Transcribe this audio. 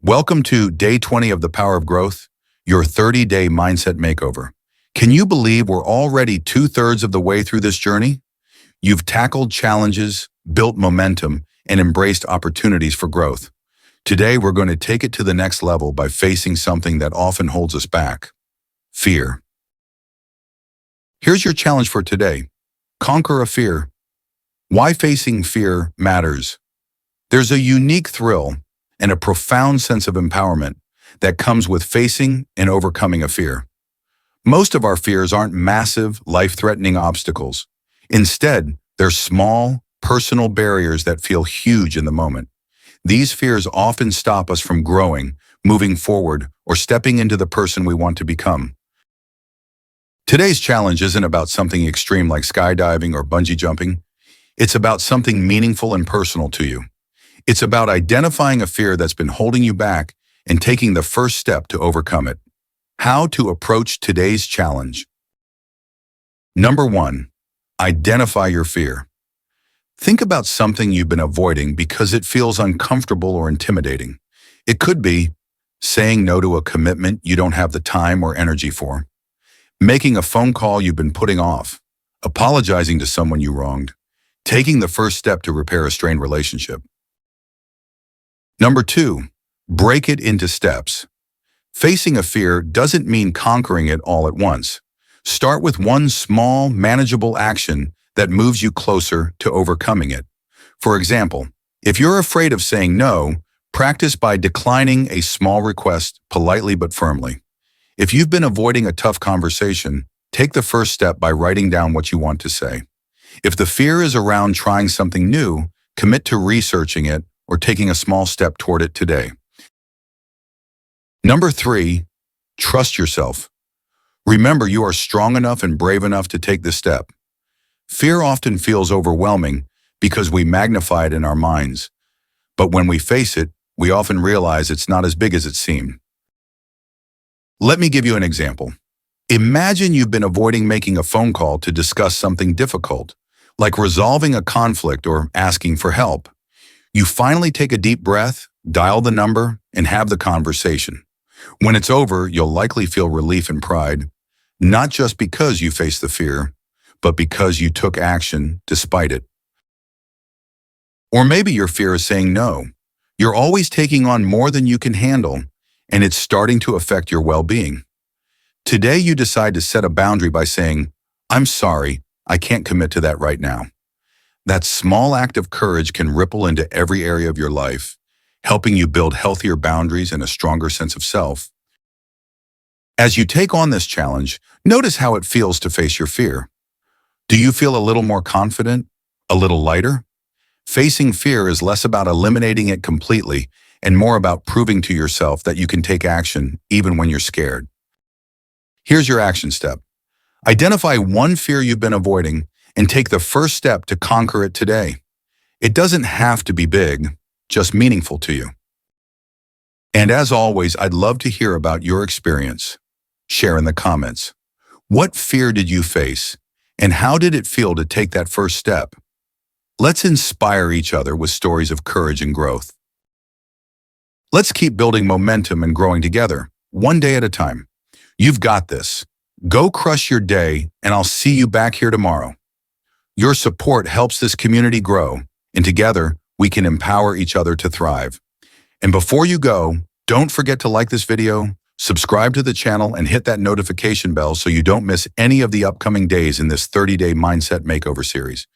Welcome to Day 20 of the Power of Growth, your 30-day mindset makeover. Can you believe we're already two-thirds of the way through this journey? You've tackled challenges, built momentum, and embraced opportunities for growth. Today, we're going to take it to the next level by facing something that often holds us back: fear. Here's your challenge for today. Conquer a fear. Why facing fear matters. There's a unique thrill and a profound sense of empowerment that comes with facing and overcoming a fear. Most of our fears aren't massive, life-threatening obstacles. Instead, they're small, personal barriers that feel huge in the moment. These fears often stop us from growing, moving forward, or stepping into the person we want to become. Today's challenge isn't about something extreme like skydiving or bungee jumping. It's about something meaningful and personal to you. It's about identifying a fear that's been holding you back and taking the first step to overcome it. How to approach today's challenge. Number 1, identify your fear. Think about something you've been avoiding because it feels uncomfortable or intimidating. It could be saying no to a commitment you don't have the time or energy for, making a phone call you've been putting off, apologizing to someone you wronged, taking the first step to repair a strained relationship. Number 2, break it into steps. Facing a fear doesn't mean conquering it all at once. Start with one small, manageable action that moves you closer to overcoming it. For example, if you're afraid of saying no, practice by declining a small request politely but firmly. If you've been avoiding a tough conversation, take the first step by writing down what you want to say. If the fear is around trying something new, commit to researching it or taking a small step toward it today. Number 3, trust yourself. Remember, you are strong enough and brave enough to take this step. Fear often feels overwhelming because we magnify it in our minds. But when we face it, we often realize it's not as big as it seemed. Let me give you an example. Imagine you've been avoiding making a phone call to discuss something difficult, like resolving a conflict or asking for help. You finally take a deep breath, dial the number, and have the conversation. When it's over, you'll likely feel relief and pride, not just because you faced the fear, but because you took action despite it. Or maybe your fear is saying no. You're always taking on more than you can handle, and it's starting to affect your well-being. Today, you decide to set a boundary by saying, "I'm sorry, I can't commit to that right now." That small act of courage can ripple into every area of your life, helping you build healthier boundaries and a stronger sense of self. As you take on this challenge, notice how it feels to face your fear. Do you feel a little more confident? A little lighter? Facing fear is less about eliminating it completely and more about proving to yourself that you can take action even when you're scared. Here's your action step. Identify one fear you've been avoiding and take the first step to conquer it today. It doesn't have to be big, just meaningful to you. And as always, I'd love to hear about your experience. Share in the comments. What fear did you face, and how did it feel to take that first step? Let's inspire each other with stories of courage and growth. Let's keep building momentum and growing together, one day at a time. You've got this. Go crush your day, and I'll see you back here tomorrow. Your support helps this community grow, and together, we can empower each other to thrive. And before you go, don't forget to like this video, subscribe to the channel, and hit that notification bell so you don't miss any of the upcoming days in this 30-day Mindset Makeover series.